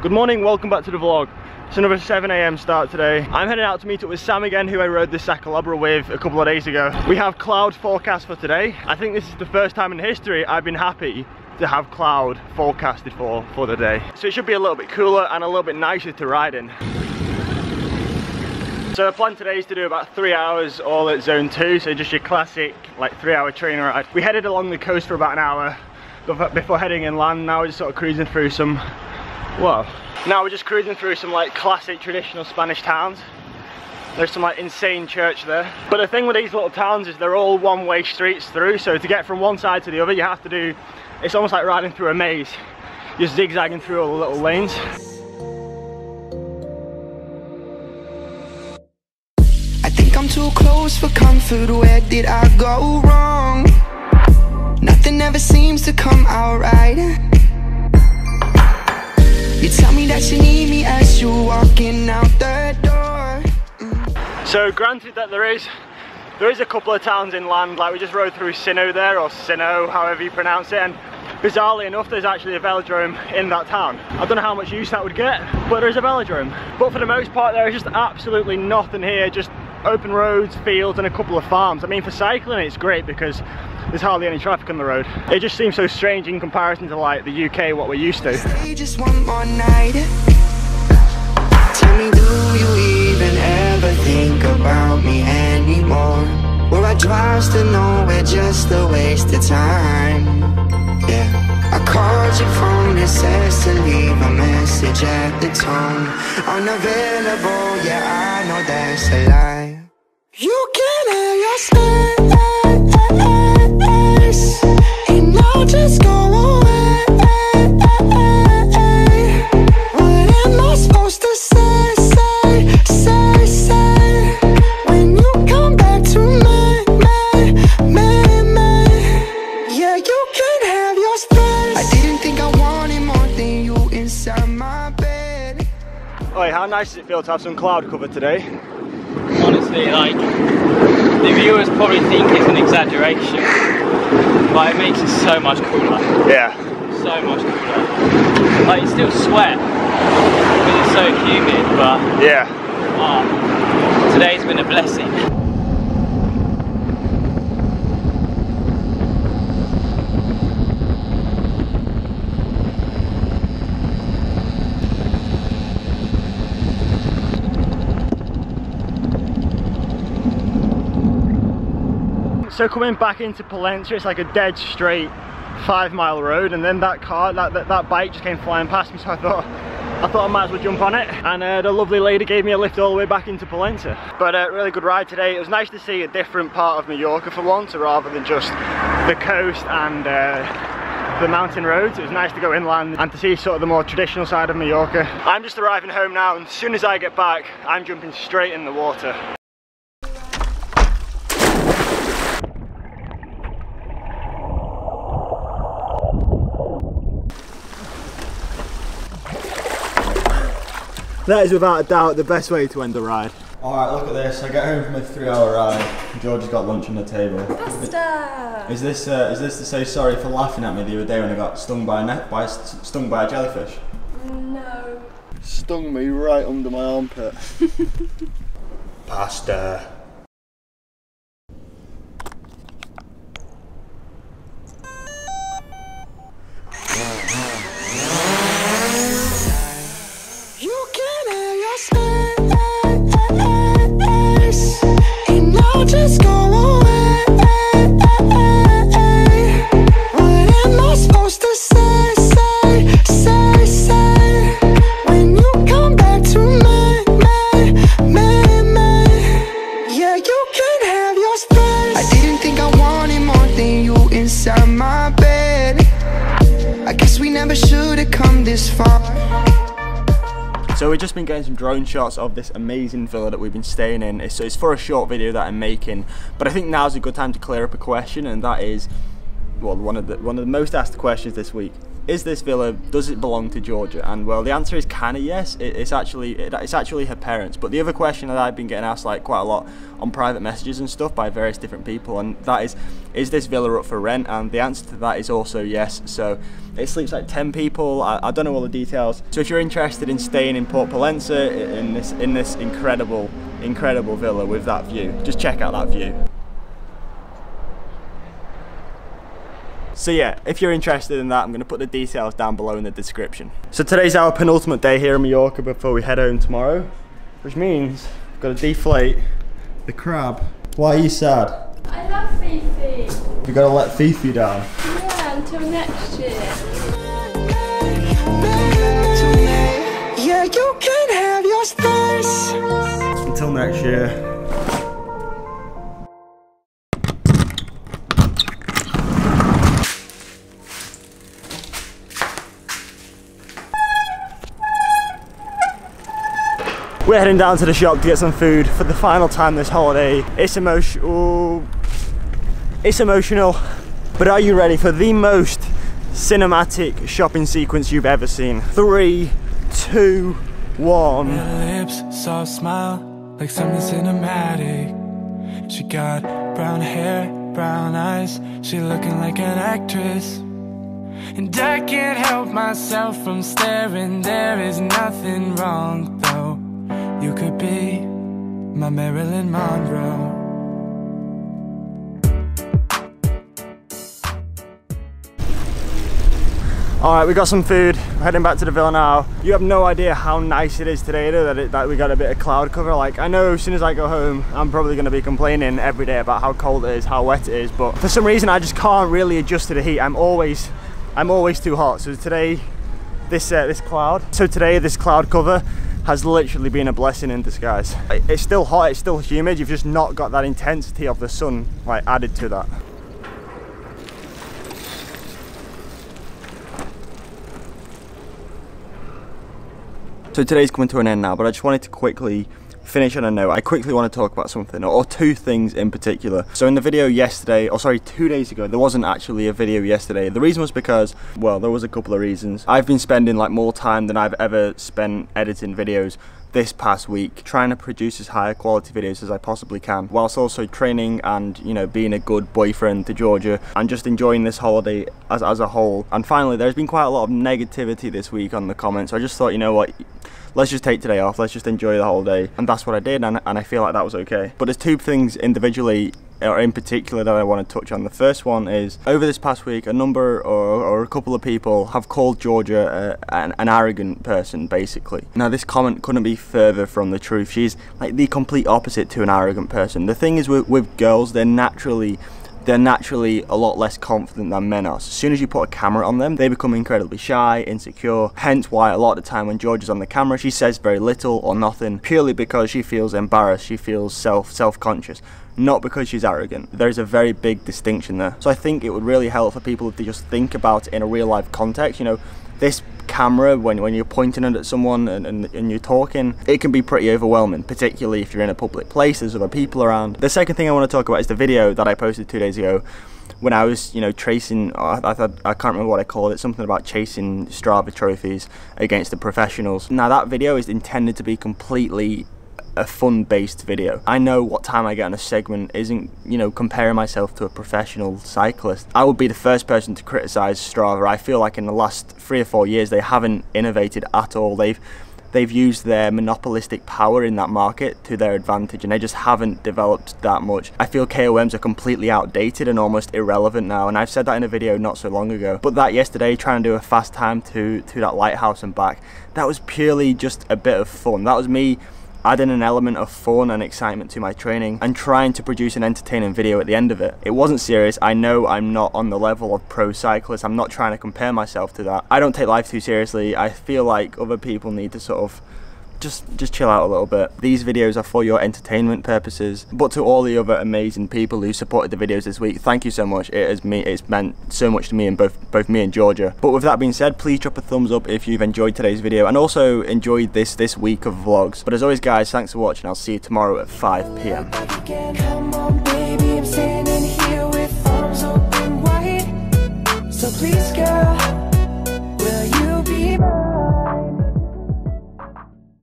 Good morning, welcome back to the vlog. It's another 7 AM start today. I'm heading out to meet up with Sam again, who I rode the Sacalabra with a couple of days ago. We have cloud forecast for today. I think this is the first time in history I've been happy to have cloud forecasted for the day. So it should be a little bit cooler and a little bit nicer to ride in. So the plan today is to do about 3 hours all at zone 2, so just your classic like 3-hour train ride. We headed along the coast for about an hour before heading inland. Now we're just sort of cruising through some, now we're just cruising through some like classic traditional Spanish towns. There's some like insane church there. But the thing with these little towns is they're all one-way streets through, so to get from one side to the other you have to do, it's almost like riding through a maze. You're zigzagging through all the little lanes. I think I'm too close for comfort, where did I go wrong? Nothing ever seems to come out right. You tell me that you need me as you're walking out the door. So granted that there is a couple of towns inland, like we just rode through Sino there, or Sino, however you pronounce it, and bizarrely enough there's actually a velodrome in that town. I don't know how much use that would get, but there's a velodrome. But for the most part there is just absolutely nothing here, just open roads, fields and a couple of farms. I mean, for cycling it's great because there's hardly any traffic on the road. It just seems so strange in comparison to like the UK, what we're used to. Stay just one more night. Tell me, do you even ever think about me anymore? Where I drive to nowhere, just a waste of time. Yeah, I called your phone, it says to leave a message at the tone. Unavailable, yeah, I know that's a lie. You can have your space, and I'll just go away. What am I supposed to say, when you come back to me? Yeah, you can have your space. I didn't think I wanted more than you inside my bed. Oi, how nice does it feel to have some cloud cover today? Honestly, like, the viewers probably think it's an exaggeration, but it makes it so much cooler. Yeah. So much cooler. Like, you still sweat because it's so humid, but yeah. Today's been a blessing. So coming back into Palencia, it's like a dead straight 5-mile road, and then that car, that bike just came flying past me, so I thought I might as well jump on it, and the lovely lady gave me a lift all the way back into Palencia. But really good ride today. It was nice to see a different part of Mallorca for once, rather than just the coast and the mountain roads. It was nice to go inland and to see sort of the more traditional side of Mallorca. I'm just arriving home now, and as soon as I get back I'm jumping straight in the water. That is without a doubt the best way to end a ride. Alright, look at this. I get home from a 3-hour ride. Jorja's got lunch on the table. Pasta! Is this to say sorry for laughing at me the other day when I got stung by a jellyfish? No. Stung me right under my armpit. Pasta. Just go away. What am I supposed to say, when you come back to me? Yeah, you can have your space. I didn't think I wanted more than you inside my bed. I guess we never should have come this far. So we've just been getting some drone shots of this amazing villa that we've been staying in. It's for a short video that I'm making, but I think now's a good time to clear up a question, and that is, well, one of the most asked questions this week. is this villa, does it belong to Jorja? And well, the answer is kind of yes. It's actually her parents. But the other question that I've been getting asked like quite a lot on private messages and stuff by various different people, and that is this villa up for rent? And the answer to that is also yes. So it sleeps like 10 people. I don't know all the details. So if you're interested in staying in Port Pollença in this incredible villa with that view, just check out that view. So yeah, if you're interested in that, I'm going to put the details down below in the description. So today's our penultimate day here in Mallorca before we head home tomorrow, which means I've got to deflate the crab. Why are you sad? I love Fifi. We've got to let Fifi down. Yeah, until next year. Yeah, you can have your space. Until next year. We're heading down to the shop to get some food for the final time this holiday. It's emotional, but are you ready for the most cinematic shopping sequence you've ever seen? 3, 2, 1. Red lips, soft smile, like something cinematic. She got brown hair, brown eyes, she looking like an actress. And I can't help myself from staring, there is nothing wrong though. You could be my Marilyn Monroe. Alright, we got some food. We're heading back to the villa now. You have no idea how nice it is today though, that we got a bit of cloud cover. Like, I know as soon as I go home, I'm probably going to be complaining every day about how cold it is, how wet it is, but for some reason I just can't really adjust to the heat. I'm always too hot. So today, this cloud cover has literally been a blessing in disguise. It's still hot, it's still humid, you've just not got that intensity of the sun like added to that. So today's coming to an end now, but I just wanted to quickly finish on a note. I quickly want to talk about something, or two things in particular. So in the video yesterday, or sorry, 2 days ago, there wasn't actually a video yesterday. The reason was because, well, there was a couple of reasons. I've been spending like more time than I've ever spent editing videos this past week, trying to produce as high quality videos as I possibly can, whilst also training and, you know, being a good boyfriend to Jorja and just enjoying this holiday as a whole. And finally, there's been quite a lot of negativity this week on the comments, so I just thought, you know what, let's just take today off, let's just enjoy the whole day. And that's what I did, and I feel like that was okay. But there's two things individually, or in particular, that I want to touch on. The first one is, over this past week, a number or a couple of people have called Jorja an arrogant person, basically. Now this comment couldn't be further from the truth. She's like the complete opposite to an arrogant person. The thing is with girls, they're naturally a lot less confident than men are. So as soon as you put a camera on them, they become incredibly shy, insecure, hence why a lot of the time when Jorja's on the camera, she says very little or nothing, purely because she feels embarrassed, she feels self-conscious, not because she's arrogant. There's a very big distinction there. So I think it would really help for people if they just think about it in a real life context. You know, this camera, when you're pointing it at someone and you're talking, it can be pretty overwhelming, particularly if you're in a public place, there's other people around. The second thing I want to talk about is the video that I posted 2 days ago when I was, you know, tracing, I can't remember what I called it, something about chasing Strava trophies against the professionals. Now that video is intended to be completely a fun-based video. I know what time I get on a segment isn't, you know, comparing myself to a professional cyclist. I would be the first person to criticize Strava. I feel like in the last 3 or 4 years they haven't innovated at all. They've used their monopolistic power in that market to their advantage, and they just haven't developed that much. I feel KOMs are completely outdated and almost irrelevant now, and I've said that in a video not so long ago. But that yesterday, trying to do a fast time to that lighthouse and back, that was purely just a bit of fun. That was me adding an element of fun and excitement to my training and trying to produce an entertaining video at the end of it. It wasn't serious. I know I'm not on the level of pro cyclists. I'm not trying to compare myself to that. I don't take life too seriously. I feel like other people need to sort of just chill out a little bit. These videos are for your entertainment purposes, but to all the other amazing people who supported the videos this week, thank you so much. It's meant so much to me and both me and Jorja. But with that being said, please drop a thumbs up if you've enjoyed today's video and also enjoyed this week of vlogs. But as always guys, thanks for watching. I'll see you tomorrow at 5 PM. Come on, baby, I'm standing here with arms open wide. So please, girl,